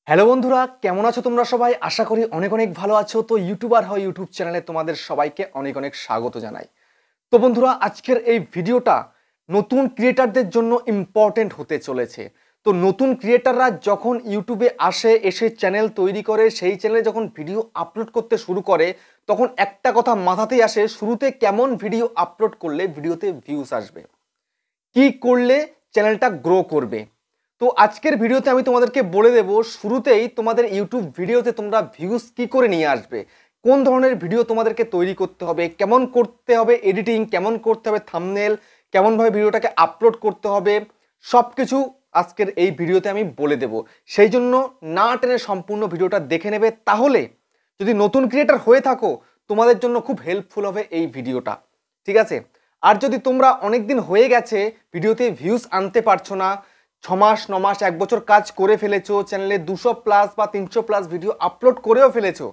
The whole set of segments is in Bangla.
হ্যালো বন্ধুরা, কেমন আছো তোমরা সবাই? আশা করি অনেক অনেক ভালো আছো। তো ইউটিউবার হয় ইউটিউব চ্যানেলে তোমাদের সবাইকে অনেক অনেক স্বাগত জানাই। তো বন্ধুরা, আজকের এই ভিডিওটা নতুন ক্রিয়েটারদের জন্য ইম্পর্টেন্ট হতে চলেছে। তো নতুন ক্রিয়েটাররা যখন ইউটিউবে এসে চ্যানেল তৈরি করে, সেই চ্যানেলে যখন ভিডিও আপলোড করতে শুরু করে, তখন একটা কথা মাথাতেই আসে, শুরুতে কেমন ভিডিও আপলোড করলে ভিডিওতে ভিউজ আসবে, কি করলে চ্যানেলটা গ্রো করবে। তো আজকের ভিডিওতে আমি তোমাদেরকে বলে দেব, শুরুতেই তোমাদের ইউটিউব ভিডিওতে তোমরা ভিউজ কি করে নিয়ে আসবে, কোন ধরনের ভিডিও তোমাদেরকে তৈরি করতে হবে, কেমন করতে হবে এডিটিং, কেমন করতে হবে থাম্বনেল, কেমনভাবে ভিডিওটাকে আপলোড করতে হবে, সব কিছু আজকের এই ভিডিওতে আমি বলে দেব। সেই জন্য না টেনে সম্পূর্ণ ভিডিওটা দেখে নেবে, তাহলে যদি নতুন ক্রিয়েটার হয়ে থাকো তোমাদের জন্য খুব হেল্পফুল হবে এই ভিডিওটা, ঠিক আছে? আর যদি তোমরা অনেক দিন হয়ে গেছে ভিডিওতে ভিউজ আনতে পারছো না, 6 মাস 9 মাস 1 বছর কাজ করে ফেলেছো, চ্যানেলে 200 প্লাস বা 300 প্লাস ভিডিও আপলোড করেও ফেলেছো,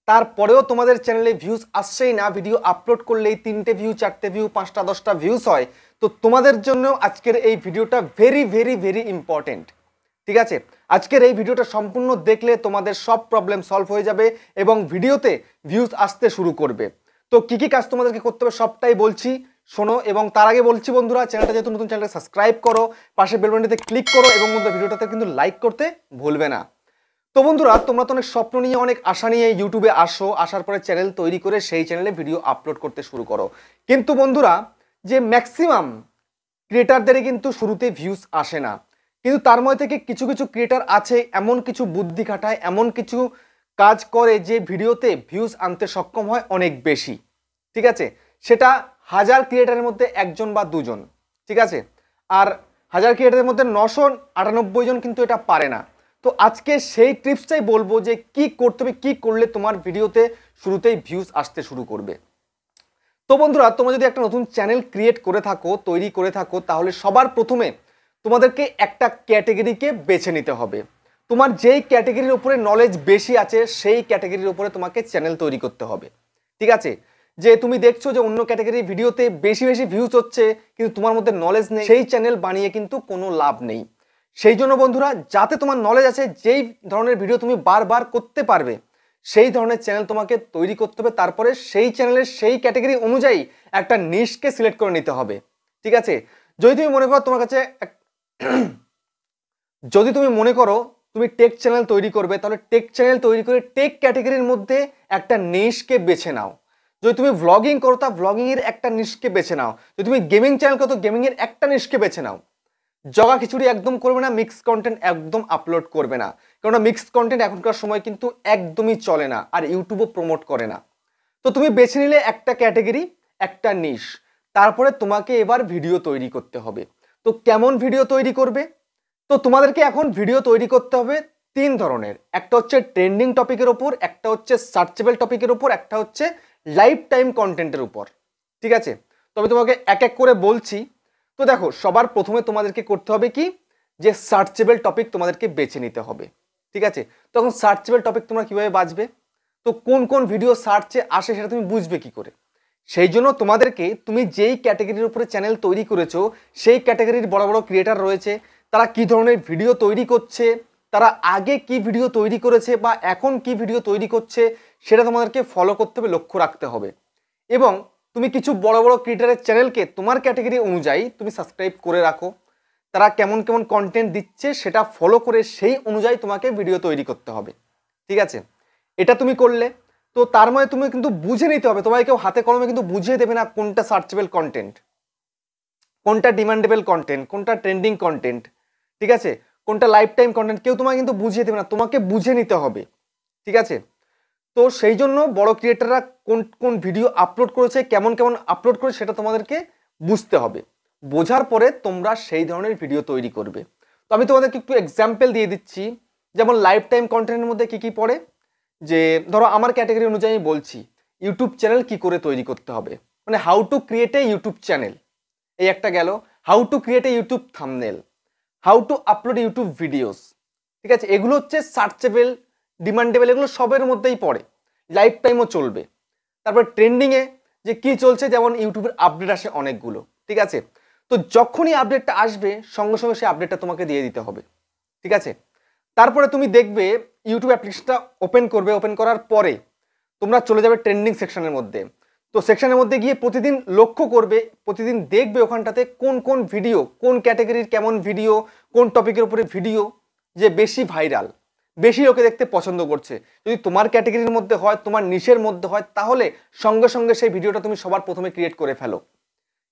তারপরেও তোমাদের চ্যানেলে ভিউজ আসছেই না, ভিডিও আপলোড করলেই 3টে ভিউ 4টে ভিউ 5টা 10টা ভিউজ হয়, তো তোমাদের জন্য আজকের এই ভিডিওটা ভেরি ভেরি ভেরি ইম্পর্টেন্ট, ঠিক আছে? আজকের এই ভিডিওটা সম্পূর্ণ দেখলে তোমাদের সব প্রবলেম সলভ হয়ে যাবে এবং ভিডিওতে ভিউজ আসতে শুরু করবে। তো কি কি কাজ তোমাদেরকে করতে হবে সবটাই বলছি, শোনো। এবং তার আগে বলছি বন্ধুরা, চ্যানেলটা যেহেতু নতুন, চ্যানেলটা সাবস্ক্রাইব করো, পাশে বেল বাটনটিতে ক্লিক করো এবং বন্ধুরা ভিডিওটাতে কিন্তু লাইক করতে ভুলবে না। তো বন্ধুরা, তোমরা তো অনেক স্বপ্ন নিয়ে, অনেক আশা নিয়ে ইউটিউবে আসার পরে চ্যানেল তৈরি করে সেই চ্যানেলে ভিডিও আপলোড করতে শুরু করো, কিন্তু বন্ধুরা যে ম্যাক্সিমাম ক্রিয়েটারদেরই কিন্তু শুরুতে ভিউজ আসে না, কিন্তু তার মধ্যে থেকে কিছু কিছু ক্রিয়েটার আছে এমন কিছু বুদ্ধি খাটায়, এমন কিছু কাজ করে যে ভিডিওতে ভিউজ আনতে সক্ষম হয় অনেক বেশি, ঠিক আছে? সেটা 1000 ক্রিয়েটারের মধ্যে 1জন বা 2জন, ঠিক আছে? আর 1000 ক্রিয়েটারের মধ্যে 998 জন কিন্তু এটা পারে না। তো আজকে সেই টিপসটাই বলবো যে কি করতে হবে, কি করলে তোমার ভিডিওতে শুরুতেই ভিউজ আসতে শুরু করবে। তো বন্ধুরা, তোমরা যদি একটা নতুন চ্যানেল ক্রিয়েট করে থাকো, তৈরি করে থাকো, তাহলে সবার প্রথমে তোমাদেরকে একটা ক্যাটেগরিকে বেছে নিতে হবে। তোমার যেই ক্যাটেগরির উপরে নলেজ বেশি আছে সেই ক্যাটেগরির উপরে তোমাকে চ্যানেল তৈরি করতে হবে, ঠিক আছে? যে তুমি দেখছো যে অন্য ক্যাটেগরির ভিডিওতে বেশি বেশি ভিউজ হচ্ছে কিন্তু তোমার মধ্যে নলেজ নেই, সেই চ্যানেল বানিয়ে কিন্তু কোনো লাভ নেই। সেই জন্য বন্ধুরা, যাতে তোমার নলেজ আছে, যেই ধরনের ভিডিও তুমি বারবার করতে পারবে, সেই ধরনের চ্যানেল তোমাকে তৈরি করতে হবে। তারপরে সেই চ্যানেলের সেই ক্যাটেগরি অনুযায়ী একটা নিশকে সিলেক্ট করে নিতে হবে, ঠিক আছে? যদি তুমি মনে করো তোমার কাছে যদি তুমি মনে করো তুমি টেক চ্যানেল তৈরি করবে, তাহলে টেক চ্যানেল তৈরি করে টেক ক্যাটেগরির মধ্যে একটা নিশকে বেছে নাও। যদি তুমি ভ্লগিং করো তা ভ্লগিং এর একটা নিশকে বেছে নাও। যদি তুমি গেমিং চ্যানেল করো তো গেমিং এর একটা নিশকে বেছে নাও। জগা খিচুড়ি একদম করবে না, মিক্স কন্টেন্ট একদম আপলোড করবে না, কারণ মিক্স কন্টেন্ট এখনকার সময় কিন্তু একদমই চলে না, আর ইউটিউবও প্রমোট করে না। তো তুমি বেছে নিলে একটা ক্যাটেগরি, একটা নিশ, তারপরে তোমাকে এবার ভিডিও তৈরি করতে হবে। তো কেমন ভিডিও তৈরি করবে? তো তোমাদেরকে এখন ভিডিও তৈরি করতে হবে 3 ধরনের। একটা হচ্ছে ট্রেন্ডিং টপিকের ওপর, একটা হচ্ছে সার্চেবল টপিকের ওপর, একটা হচ্ছে লাইফ টাইম কন্টেন্টের উপর, ঠিক আছে? তো আমি তোমাকে এক এক করে বলছি। তো দেখো, সবার প্রথমে তোমাদেরকে করতে হবে কি, যে সার্চেবল টপিক তোমাদেরকে বেছে নিতে হবে, ঠিক আছে? তখন সার্চেবল টপিক তোমরা কিভাবে বাছবে? তো কোন কোন ভিডিও সার্চে আসে সেটা তুমি বুঝবে কি করে? সেই জন্য তোমাদেরকে, তুমি যেই ক্যাটাগরির উপরে চ্যানেল তৈরি করেছো সেই ক্যাটাগরির বড় বড় ক্রিয়েটার রয়েছে, তারা কি ধরনের ভিডিও তৈরি করছে, তারা আগে কি ভিডিও তৈরি করেছে বা এখন কি ভিডিও তৈরি করছে, সেটা তোমাদেরকে ফলো করতে হবে, লক্ষ্য রাখতে হবে। এবং তুমি কিছু বড় বড় ক্রিয়েটারের চ্যানেলকে তোমার ক্যাটাগরি অনুযায়ী তুমি সাবস্ক্রাইব করে রাখো, তারা কেমন কেমন কন্টেন্ট দিচ্ছে সেটা ফলো করে সেই অনুযায়ী তোমাকে ভিডিও তৈরি করতে হবে, ঠিক আছে? এটা তুমি করলে, তো তার মানে তুমি কিন্তু বুঝে নিতে হবে, তোমায় কেউ হাতে কলমে কিন্তু বুঝিয়ে দেবে না কোনটা সার্চেবল কন্টেন্ট, কোনটা ডিমান্ডেবল কন্টেন্ট, কোনটা ট্রেন্ডিং কন্টেন্ট, ঠিক আছে? কোনটা লাইফ টাইম কন্টেন্ট, কেউ তোমাকে কিন্তু বুঝিয়ে দেবে না, তোমাকে বুঝে নিতে হবে, ঠিক আছে? তো সেই জন্য বড় ক্রিয়েটাররা কোন কোন ভিডিও আপলোড করেছে, কেমন কেমন আপলোড করেছে, সেটা তোমাদেরকে বুঝতে হবে। বোঝার পরে তোমরা সেই ধরনের ভিডিও তৈরি করবে। তো আমি তোমাদেরকে একটু এক্সাম্পল দিয়ে দিচ্ছি, যেমন লাইফ টাইম কন্টেন্টের মধ্যে কি কি পড়ে। যে ধরো আমার ক্যাটাগরি অনুযায়ী আমি বলছি ইউটিউব চ্যানেল কি করে তৈরি করতে হবে, মানে how to create a YouTube channel, এই একটা গেল। How to create a YouTube thumbnail, how to upload YouTube videos, ঠিক আছে? এগুলো হচ্ছে সার্চেবল, ডিমান্ডেবল, এগুলো সবের মধ্যেই পড়ে, লাইফ টাইমও চলবে। তারপর ট্রেন্ডিংয়ে যে কি চলছে, যেমন ইউটিউবের আপডেট আসে অনেকগুলো, ঠিক আছে? তো যখনই আপডেটটা আসবে সঙ্গে সঙ্গে সেই আপডেটটা তোমাকে দিয়ে দিতে হবে, ঠিক আছে? তারপরে তুমি দেখবে ইউটিউব অ্যাপ্লিকেশনটা ওপেন করবে, ওপেন করার পরে তোমরা চলে যাবে ট্রেন্ডিং সেকশনের মধ্যে। তো সেকশনের মধ্যে গিয়ে প্রতিদিন লক্ষ্য করবে, প্রতিদিন দেখবে ওখানটাতে কোন কোন ভিডিও, কোন ক্যাটাগরির কেমন ভিডিও, কোন টপিকের উপরে ভিডিও যে বেশি ভাইরাল, বেশি লোকে দেখতে পছন্দ করছে। যদি তোমার ক্যাটাগরির মধ্যে হয়, তোমার নিশের মধ্যে হয়, তাহলে সঙ্গে সঙ্গে সেই ভিডিওটা তুমি সবার প্রথমে ক্রিয়েট করে ফেলো।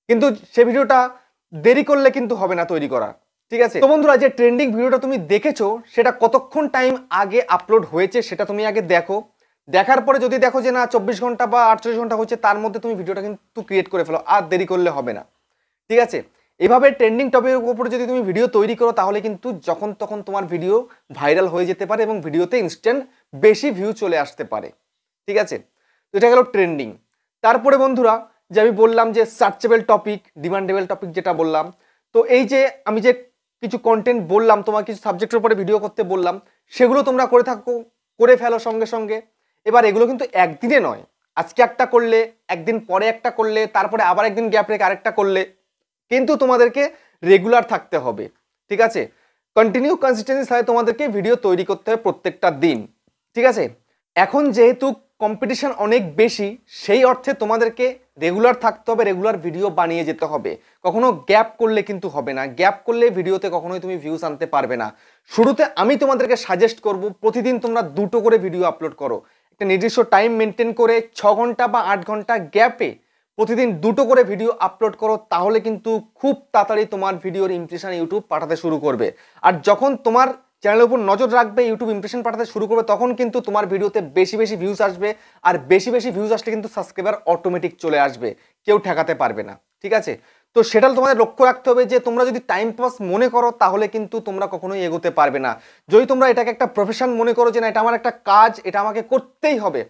কিন্তু সেই ভিডিওটা দেরি করলে কিন্তু হবে না তৈরি করা, ঠিক আছে? তো বন্ধুরা, যে ট্রেন্ডিং ভিডিওটা তুমি দেখেছো সেটা কতক্ষণ টাইম আগে আপলোড হয়েছে সেটা তুমি আগে দেখো। দেখার পরে যদি দেখো যে না 24 ঘন্টা বা 48 ঘন্টা হচ্ছে, তার মধ্যে তুমি ভিডিওটা কিন্তু ক্রিয়েট করে ফেলো, আর দেরি করলে হবে না, ঠিক আছে? এভাবে ট্রেন্ডিং টপিকের উপরে যদি তুমি ভিডিও তৈরি করো তাহলে কিন্তু যখন তখন তোমার ভিডিও ভাইরাল হয়ে যেতে পারে এবং ভিডিওতে ইনস্ট্যান্ট বেশি ভিউ চলে আসতে পারে, ঠিক আছে? তো এটা গেল ট্রেন্ডিং। তারপরে বন্ধুরা, যে আমি বললাম যে সার্চেবল টপিক, ডিমান্ডেবল টপিক যেটা বললাম, তো এই যে আমি যে কিছু কন্টেন্ট বললাম, তোমার কিছু সাবজেক্টের উপরে ভিডিও করতে বললাম, সেগুলো তোমরা করে থাকো, করে ফেলো সঙ্গে সঙ্গে। এবার এগুলো কিন্তু একদিনে নয়, আজকে একটা করলে, একদিন পরে একটা করলে, তারপরে আবার একদিন গ্যাপ রেখে আরেকটা করলে, কিন্তু তোমাদেরকে রেগুলার থাকতে হবে, ঠিক আছে? কন্টিনিউ কনসিস্টেন্সির সাথে তোমাদেরকে ভিডিও তৈরি করতে হবে প্রত্যেকটা দিন, ঠিক আছে? এখন যেহেতু কম্পিটিশন অনেক বেশি, সেই অর্থে তোমাদেরকে রেগুলার থাকতে হবে, রেগুলার ভিডিও বানিয়ে যেতে হবে। কখনো গ্যাপ করলে কিন্তু হবে না, গ্যাপ করলে ভিডিওতে কখনোই তুমি ভিউজ আনতে পারবে না। শুরুতে আমি তোমাদেরকে সাজেস্ট করব প্রতিদিন তোমরা 2টো করে ভিডিও আপলোড করো, একটা নির্দিষ্ট টাইম মেনটেন করে 6 ঘন্টা বা 8 ঘন্টা গ্যাপে প্রতিদিন 2টো করে ভিডিও আপলোড করো, তাহলে কিন্তু খুব তাড়াতাড়ি তোমার ভিডিওর ইমপ্রেশন ইউটিউব পাঠাতে শুরু করবে। আর যখন তোমার চ্যানেলের উপর নজর রাখবে, ইউটিউব ইমপ্রেশন পাঠাতে শুরু করবে, তখন কিন্তু তোমার ভিডিওতে বেশি বেশি ভিউজ আসবে। আর বেশি বেশি ভিউজ আসলে কিন্তু সাবস্ক্রাইবার অটোমেটিক চলে আসবে, কেউ ঠেকাতে পারবে না, ঠিক আছে? তো সেটা তোমাদের লক্ষ্য রাখতে হবে যে তোমরা যদি টাইম পাস মনে করো তাহলে কিন্তু তোমরা কখনোই এগোতে পারবে না। যদি তোমরা এটাকে একটা প্রফেশন মনে করো যে না এটা আমার একটা কাজ, এটা আমাকে করতেই হবে,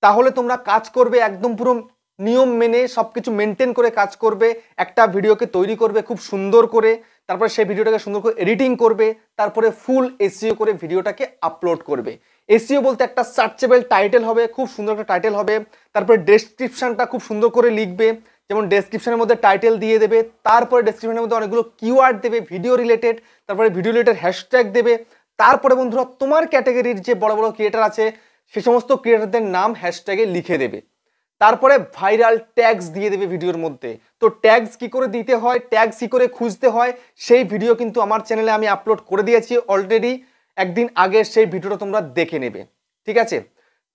তাহলে তোমরা কাজ করবে একদম পুরো নিয়ম মেনে, সবকিছু মেনটেন করে কাজ করবে। একটা ভিডিওকে তৈরি করবে খুব সুন্দর করে, তারপরে সেই ভিডিওটাকে সুন্দর করে এডিটিং করবে, তারপরে ফুল এসইও করে ভিডিওটাকে আপলোড করবে। এসইও বলতে একটা সার্চেবল টাইটেল হবে, খুব সুন্দর একটা টাইটেল হবে। তারপরে ডেসক্রিপশনটা খুব সুন্দর করে লিখবে, যেমন ডেসক্রিপশনের মধ্যে টাইটেল দিয়ে দেবে, তারপরে ডেসক্রিপশনের মধ্যে অনেকগুলো কিওয়ার্ড দেবে ভিডিও রিলেটেড, তারপরে ভিডিও রিলেটেড হ্যাশট্যাগ দেবে। তারপরে বন্ধুরা, তোমার ক্যাটাগরির যে বড় বড় ক্রিয়েটার আছে সে সমস্ত ক্রিয়েটারদের নাম হ্যাশট্যাগে লিখে দেবে। তারপরে ভাইরাল ট্যাগস দিয়ে দেবে ভিডিওর মধ্যে। তো ট্যাগস কি করে দিতে হয়, ট্যাগস কি করে খুঁজতে হয়, সেই ভিডিও কিন্তু আমার চ্যানেলে আমি আপলোড করে দিয়েছি অলরেডি, একদিন আগে সেই ভিডিওটা তোমরা দেখে নেবে, ঠিক আছে?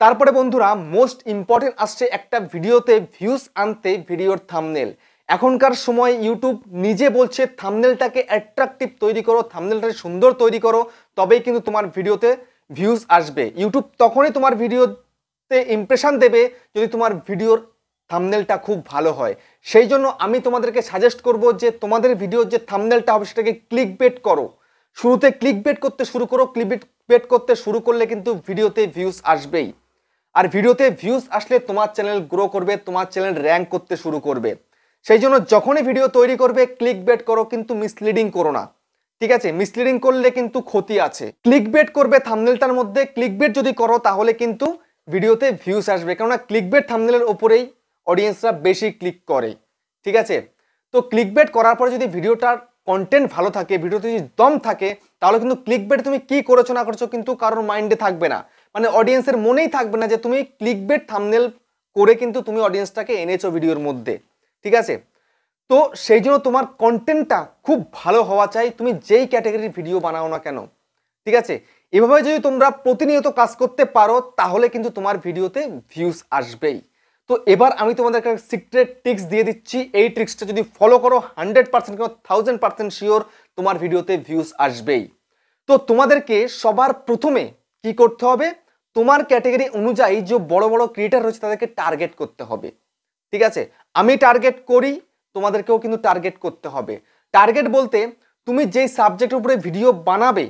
তারপরে বন্ধুরা, মোস্ট ইম্পর্টেন্ট আসছে একটা ভিডিওতে ভিউজ আনতে ভিডিওর থাম্বনেল। এখনকার সময় ইউটিউব নিজে বলছে থাম্বনেলটাকে অ্যাট্রাকটিভ তৈরি করো, থাম্বনেলটাকে সুন্দর তৈরি করো, তবেই কিন্তু তোমার ভিডিওতে ভিউজ আসবে। ইউটিউব তখনই তোমার ভিডিওতে ইমপ্রেশন দেবে যদি তোমার ভিডিওর থাম্বনেলটা খুব ভালো হয়। সেই জন্য আমি তোমাদেরকে সাজেস্ট করব যে তোমাদের ভিডিওর যে থাম্বনেলটা হবে সেটাকে ক্লিকবেট করো। শুরুতে ক্লিকবেট করতে শুরু করো, ক্লিকবেট করতে শুরু করলে কিন্তু ভিডিওতে ভিউজ আসবেই। আর ভিডিওতে ভিউজ আসলে তোমার চ্যানেল গ্রো করবে, তোমার চ্যানেল র্যাঙ্ক করতে শুরু করবে। সেই জন্য যখনই ভিডিও তৈরি করবে ক্লিকবেট করো, কিন্তু মিসলিডিং করো না, ঠিক আছে? মিসলিডিং করলে কিন্তু ক্ষতি আছে। ক্লিকবেট করবে থাম্বনেলটার মধ্যে, ক্লিকবেট যদি করো তাহলে কিন্তু ভিডিওতে ভিউজ আসবে, কেননা ক্লিকবেট থাম্বনেলের ওপরেই অডিয়েন্সরা বেশি ক্লিক করে, ঠিক আছে? তো ক্লিকবেট করার পরে যদি ভিডিওটার কন্টেন্ট ভালো থাকে, ভিডিওতে যদি দম থাকে, তাহলে কিন্তু ক্লিকবেট তুমি কি করেছো না করেছো কিন্তু কারোর মাইন্ডে থাকবে না, মানে অডিয়েন্সের মনেই থাকবে না যে তুমি ক্লিকবেট থাম্বনেল করে কিন্তু তুমি অডিয়েন্সটাকে এনেছো ভিডিওর মধ্যে, ঠিক আছে? তো সেই জন্য তোমার কন্টেন্টটা খুব ভালো হওয়া চাই, তুমি যেই ক্যাটাগরির ভিডিও বানাও না কেন, ঠিক আছে? এভাবে যদি তোমরা প্রতিনিয়ত কাজ করতে পারো তাহলে কিন্তু তোমার ভিডিওতে ভিউজ আসবেই। তো এবার আমি তোমাদের একটা সিক্রেট ট্রিক্স দিয়ে দিচ্ছি, এই ট্রিক্সটা যদি ফলো করো 100% কিংবা 1000% শিওর তোমার ভিডিওতে ভিউজ আসবেই। তো তোমাদেরকে সবার প্রথমে কি করতে হবে, তোমার ক্যাটাগরি অনুযায়ী যে বড় বড় ক্রিয়েটার রয়েছে তাদেরকে টার্গেট করতে হবে, ঠিক আছে? আমি টার্গেট করি, তোমাদেরকেও কিন্তু টার্গেট করতে হবে। টার্গেট বলতে তুমি যেই সাবজেক্টের উপরে ভিডিও বানাবে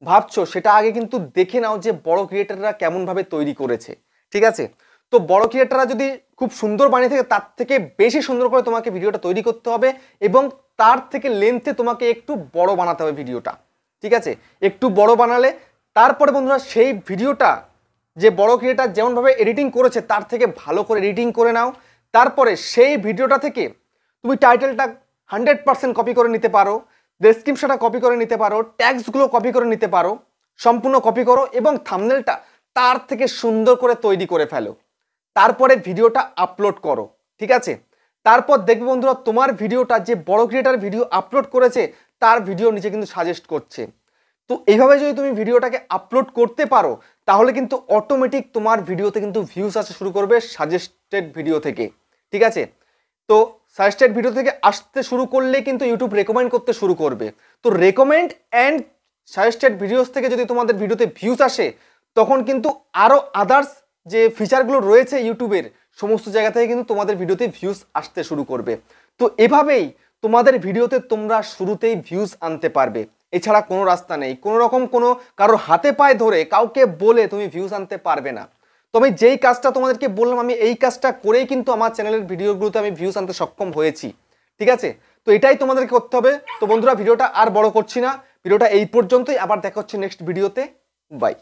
ভাবছো সেটা আগে কিন্তু দেখে নাও যে বড় ক্রিয়েটাররা কেমনভাবে তৈরি করেছে, ঠিক আছে? তো বড় ক্রিয়েটাররা যদি খুব সুন্দর বানিয়ে থাকে তার থেকে বেশি সুন্দর করে তোমাকে ভিডিওটা তৈরি করতে হবে, এবং তার থেকে লেন্থে তোমাকে একটু বড় বানাতে হবে ভিডিওটা, ঠিক আছে? একটু বড় বানালে তারপরে বন্ধুরা সেই ভিডিওটা যে বড় ক্রিয়েটার যেমনভাবে এডিটিং করেছে তার থেকে ভালো করে এডিটিং করে নাও। তারপরে সেই ভিডিওটা থেকে তুমি টাইটেলটা 100% কপি করে নিতে পারো, ডেসক্রিপশনটা কপি করে নিতে পারো, ট্যাগসগুলো কপি করে নিতে পারো, সম্পূর্ণ কপি করো এবং থাম্বনেলটা তার থেকে সুন্দর করে তৈরি করে ফেলো, তারপরে ভিডিওটা আপলোড করো। ঠিক আছে, তারপর দেখবে বন্ধুরা তোমার ভিডিওটা যে বড় ক্রিয়েটার ভিডিও আপলোড করেছে তার ভিডিও নিচে কিন্তু সাজেস্ট করছে। তো এইভাবে যদি তুমি ভিডিওটাকে আপলোড করতে পারো তাহলে কিন্তু অটোমেটিক তোমার ভিডিওতে কিন্তু ভিউজ আসা শুরু করবে সাজেস্টেড ভিডিও থেকে। ঠিক আছে, তো সাজেস্টেড ভিডিও থেকে আসতে শুরু করলে কিন্তু ইউটিউব রেকমেন্ড করতে শুরু করবে। তো রেকমেন্ড অ্যান্ড সাজেস্টেড ভিডিওস থেকে যদি তোমাদের ভিডিওতে ভিউজ আসে তখন কিন্তু আরও আদার্স যে ফিচারগুলো রয়েছে ইউটিউবের সমস্ত জায়গা থেকে কিন্তু তোমাদের ভিডিওতে ভিউজ আসতে শুরু করবে। তো এভাবেই তোমাদের ভিডিওতে তোমরা শুরুতেই ভিউজ আনতে পারবে, এছাড়া কোনো রাস্তা নেই। কোনো রকম কোনো কারোর হাতে পায়ে ধরে কাউকে বলে তুমি ভিউজ আনতে পারবে না। তো আমি যেই কাজটা তোমাদেরকে বললাম আমি এই কাজটা করেই কিন্তু আমার চ্যানেলের ভিডিওগুলোতে আমি ভিউজ আনতে সক্ষম হয়েছি। ঠিক আছে, তো এটাই তোমাদেরকে করতে হবে। তো বন্ধুরা ভিডিওটা আর বড় করছি না, ভিডিওটা এই পর্যন্তই, আবার দেখা হচ্ছে নেক্সট ভিডিওতে। বাই।